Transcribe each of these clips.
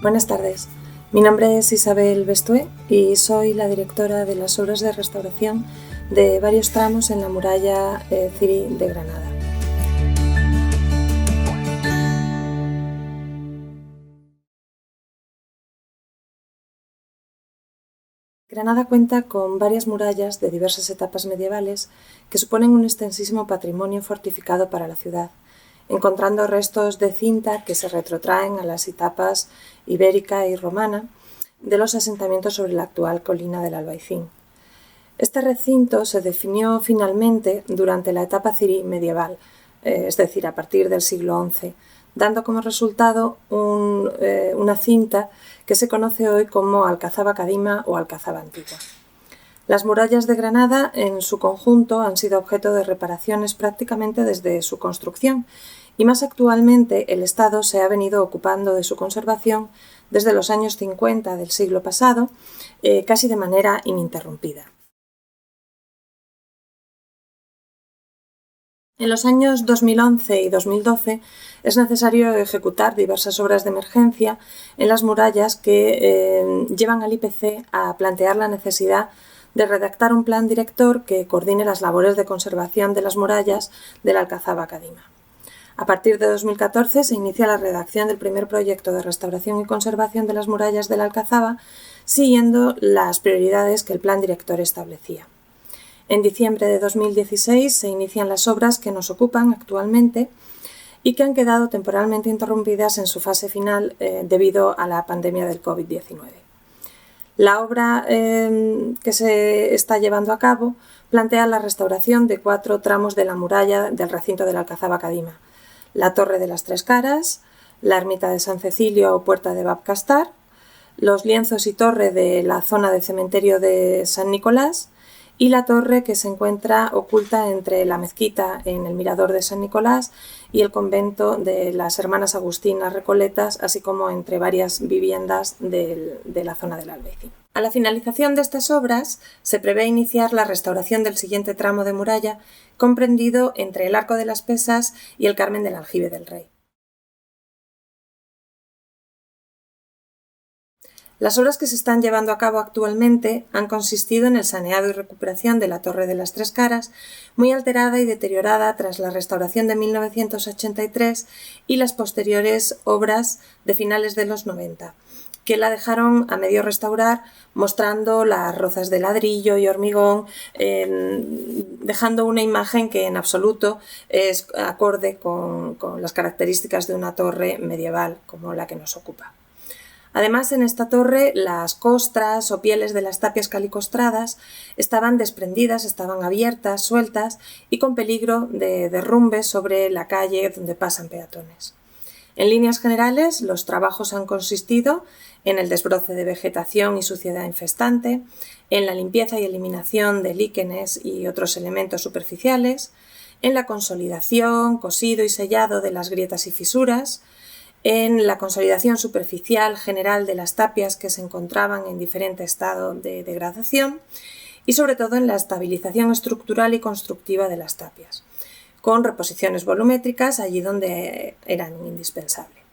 Buenas tardes, mi nombre es Isabel Bestué y soy la directora de las obras de restauración de varios tramos en la muralla Ciri de Granada. Granada cuenta con varias murallas de diversas etapas medievales que suponen un extensísimo patrimonio fortificado para la ciudad, encontrando restos de cinta que se retrotraen a las etapas ibérica y romana de los asentamientos sobre la actual colina del Albaicín. Este recinto se definió finalmente durante la etapa cirí medieval, es decir, a partir del siglo XI, dando como resultado una cinta que se conoce hoy como Alcazaba Cadima o Alcazaba Antigua. Las murallas de Granada, en su conjunto, han sido objeto de reparaciones prácticamente desde su construcción y más actualmente el Estado se ha venido ocupando de su conservación desde los años 50 del siglo pasado, casi de manera ininterrumpida. En los años 2011 y 2012 es necesario ejecutar diversas obras de emergencia en las murallas que llevan al IPC a plantear la necesidad de redactar un plan director que coordine las labores de conservación de las murallas del Alcazaba Cadima. A partir de 2014 se inicia la redacción del primer proyecto de restauración y conservación de las murallas del Alcazaba, siguiendo las prioridades que el plan director establecía. En diciembre de 2016 se inician las obras que nos ocupan actualmente y que han quedado temporalmente interrumpidas en su fase final debido a la pandemia del COVID-19. La obra que se está llevando a cabo plantea la restauración de 4 tramos de la muralla del recinto del Alcazaba Cadima: la Torre de las Tres Caras, la Ermita de San Cecilio o Puerta de Babcastar, los lienzos y torre de la zona de cementerio de San Nicolás y la torre que se encuentra oculta entre la mezquita en el mirador de San Nicolás y el convento de las Hermanas Agustinas Recoletas, así como entre varias viviendas de la zona del Albaicín. A la finalización de estas obras se prevé iniciar la restauración del siguiente tramo de muralla, comprendido entre el Arco de las Pesas y el Carmen del Aljibe del Rey. Las obras que se están llevando a cabo actualmente han consistido en el saneado y recuperación de la Torre de las Tres Caras, muy alterada y deteriorada tras la restauración de 1983 y las posteriores obras de finales de los 90, que la dejaron a medio restaurar, mostrando las rozas de ladrillo y hormigón, dejando una imagen que en absoluto es acorde con las características de una torre medieval como la que nos ocupa. Además, en esta torre las costras o pieles de las tapias calicostradas estaban desprendidas, estaban abiertas, sueltas y con peligro de derrumbe sobre la calle donde pasan peatones. En líneas generales, los trabajos han consistido en el desbroce de vegetación y suciedad infestante, en la limpieza y eliminación de líquenes y otros elementos superficiales, en la consolidación, cosido y sellado de las grietas y fisuras, en la consolidación superficial general de las tapias que se encontraban en diferente estado de degradación y sobre todo en la estabilización estructural y constructiva de las tapias, con reposiciones volumétricas allí donde eran indispensables.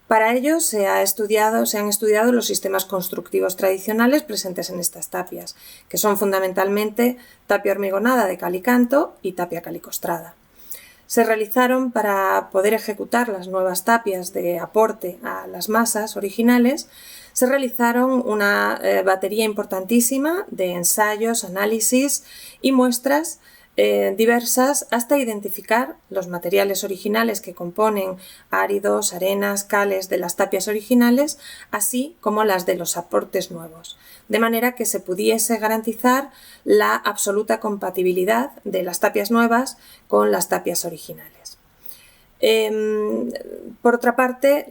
Para ello se han estudiado los sistemas constructivos tradicionales presentes en estas tapias, que son fundamentalmente tapia hormigonada de cal y canto y tapia calicostrada. Se realizaron, para poder ejecutar las nuevas tapias de aporte a las masas originales, se realizaron una batería importantísima de ensayos, análisis y muestras diversas hasta identificar los materiales originales que componen áridos, arenas, cales de las tapias originales, así como las de los aportes nuevos, de manera que se pudiese garantizar la absoluta compatibilidad de las tapias nuevas con las tapias originales. Por otra parte,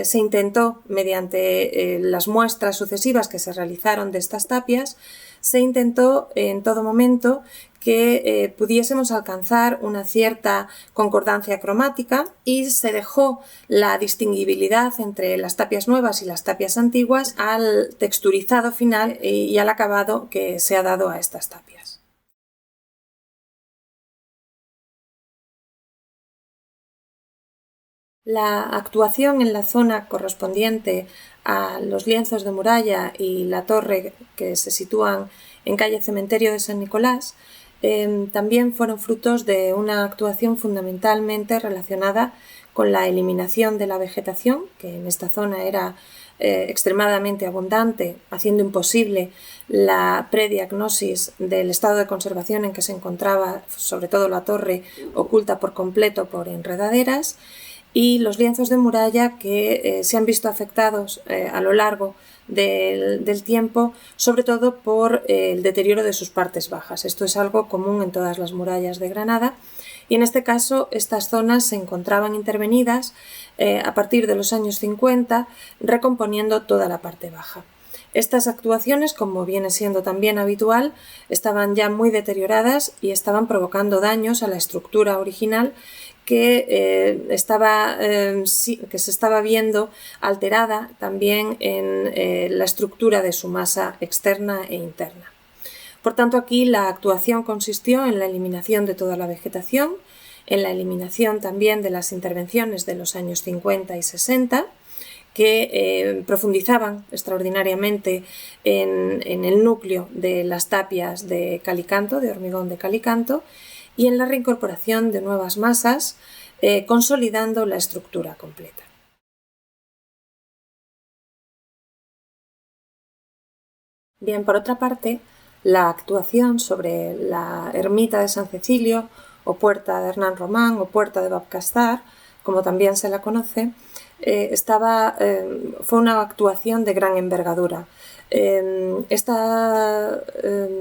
se intentó, mediante las muestras sucesivas que se realizaron de estas tapias, se intentó en todo momento que pudiésemos alcanzar una cierta concordancia cromática y se dejó la distinguibilidad entre las tapias nuevas y las tapias antiguas al texturizado final y al acabado que se ha dado a estas tapias. La actuación en la zona correspondiente a los lienzos de muralla y la torre que se sitúan en calle Cementerio de San Nicolás también fueron frutos de una actuación fundamentalmente relacionada con la eliminación de la vegetación, que en esta zona era extremadamente abundante, haciendo imposible la prediagnosis del estado de conservación en que se encontraba, sobre todo la torre, oculta por completo por enredaderas, y los lienzos de muralla que se han visto afectados a lo largo del tiempo, sobre todo por el deterioro de sus partes bajas. Esto es algo común en todas las murallas de Granada, y en este caso estas zonas se encontraban intervenidas a partir de los años 50, recomponiendo toda la parte baja. Estas actuaciones, como viene siendo también habitual, estaban ya muy deterioradas y estaban provocando daños a la estructura original que se estaba viendo alterada también en la estructura de su masa externa e interna. Por tanto, aquí la actuación consistió en la eliminación de toda la vegetación, en la eliminación también de las intervenciones de los años 50 y 60, que profundizaban extraordinariamente en el núcleo de las tapias de calicanto, de hormigón de calicanto, y en la reincorporación de nuevas masas, consolidando la estructura completa. Bien, por otra parte, la actuación sobre la ermita de San Cecilio, o puerta de Hernán Román, o puerta de Babcastar, como también se la conoce, fue una actuación de gran envergadura. Esta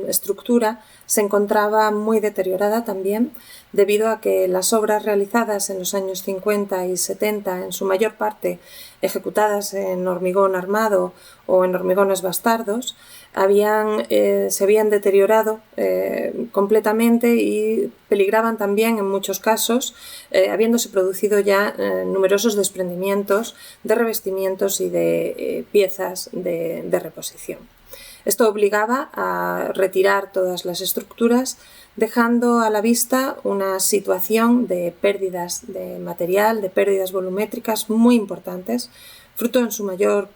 estructura se encontraba muy deteriorada también debido a que las obras realizadas en los años 50 y 70, en su mayor parte ejecutadas en hormigón armado o en hormigones bastardos, se habían deteriorado completamente y peligraban también en muchos casos, habiéndose producido ya numerosos desprendimientos de revestimientos y de piezas de reposición. Esto obligaba a retirar todas las estructuras, dejando a la vista una situación de pérdidas de material, de pérdidas volumétricas muy importantes, fruto en su mayor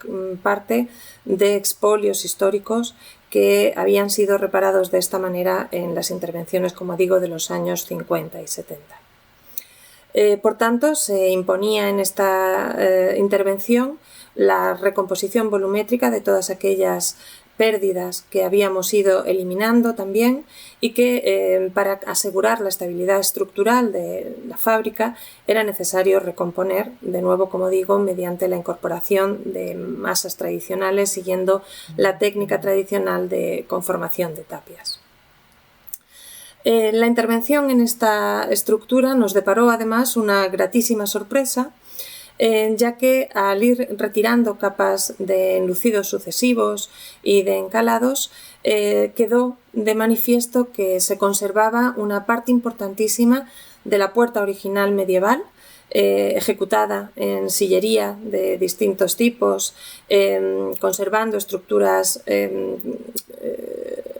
parte de expolios históricos que habían sido reparados de esta manera en las intervenciones, como digo, de los años 50 y 70. Por tanto, se imponía en esta intervención la recomposición volumétrica de todas aquellas pérdidas que habíamos ido eliminando también y que para asegurar la estabilidad estructural de la fábrica era necesario recomponer, de nuevo, como digo, mediante la incorporación de masas tradicionales siguiendo la técnica tradicional de conformación de tapias. La intervención en esta estructura nos deparó además una gratísima sorpresa, ya que al ir retirando capas de enlucidos sucesivos y de encalados, quedó de manifiesto que se conservaba una parte importantísima de la puerta original medieval, ejecutada en sillería de distintos tipos, conservando estructuras,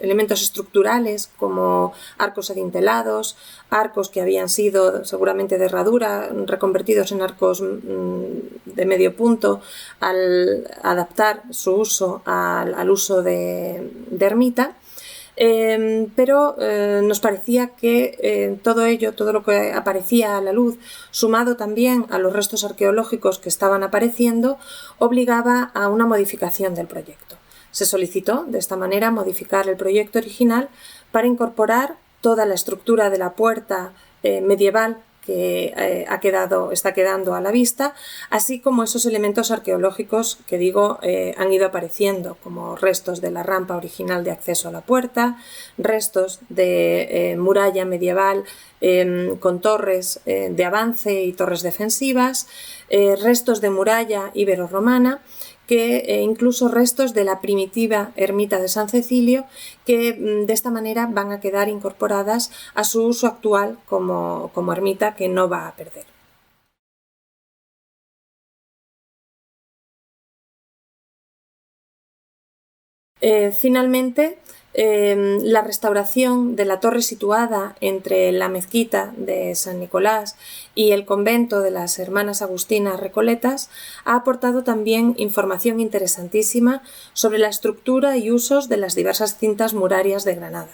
elementos estructurales como arcos adintelados, arcos que habían sido seguramente de herradura, reconvertidos en arcos de medio punto al adaptar su uso al uso de ermita. Pero nos parecía que todo ello, todo lo que aparecía a la luz, sumado también a los restos arqueológicos que estaban apareciendo, obligaba a una modificación del proyecto. Se solicitó de esta manera modificar el proyecto original para incorporar toda la estructura de la puerta medieval que está quedando a la vista, así como esos elementos arqueológicos que digo han ido apareciendo, como restos de la rampa original de acceso a la puerta, restos de muralla medieval con torres de avance y torres defensivas, restos de muralla ibero-romana, que incluso restos de la primitiva ermita de San Cecilio, que de esta manera van a quedar incorporadas a su uso actual como ermita, que no va a perder. Finalmente, La restauración de la torre situada entre la mezquita de San Nicolás y el convento de las Hermanas Agustinas Recoletas ha aportado también información interesantísima sobre la estructura y usos de las diversas cintas murarias de Granada.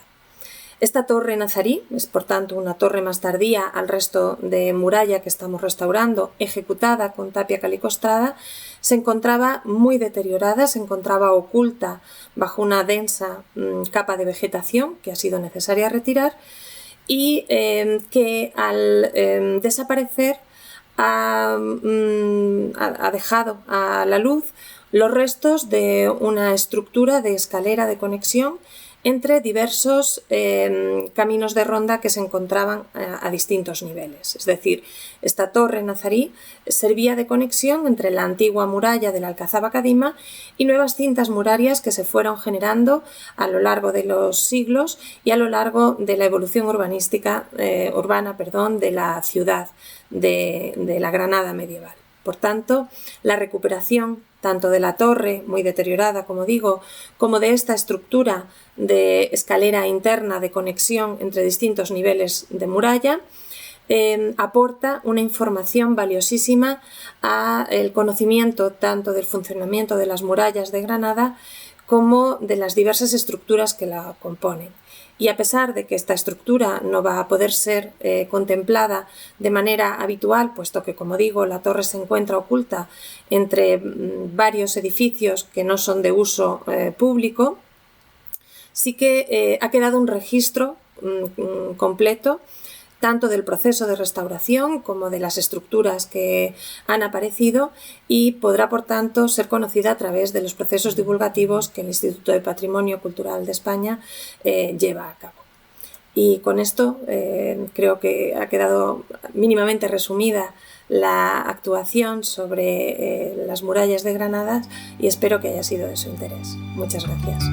Esta torre nazarí es, por tanto, una torre más tardía al resto de muralla que estamos restaurando, ejecutada con tapia calicostrada. Se encontraba muy deteriorada, se encontraba oculta bajo una densa capa de vegetación que ha sido necesaria retirar y que al desaparecer ha dejado a la luz los restos de una estructura de escalera de conexión entre diversos caminos de ronda que se encontraban a distintos niveles. Es decir, esta torre nazarí servía de conexión entre la antigua muralla de la Alcazaba Cadima y nuevas cintas murarias que se fueron generando a lo largo de los siglos y a lo largo de la evolución urbana de la ciudad de la Granada medieval. Por tanto, la recuperación tanto de la torre, muy deteriorada, como digo, como de esta estructura de escalera interna de conexión entre distintos niveles de muralla, aporta una información valiosísima al conocimiento tanto del funcionamiento de las murallas de Granada como de las diversas estructuras que la componen. Y a pesar de que esta estructura no va a poder ser contemplada de manera habitual, puesto que, como digo, la torre se encuentra oculta entre varios edificios que no son de uso público, sí que ha quedado un registro completo tanto del proceso de restauración como de las estructuras que han aparecido y podrá, por tanto, ser conocida a través de los procesos divulgativos que el Instituto de Patrimonio Cultural de España lleva a cabo. Y con esto creo que ha quedado mínimamente resumida la actuación sobre las murallas de Granada y espero que haya sido de su interés. Muchas gracias.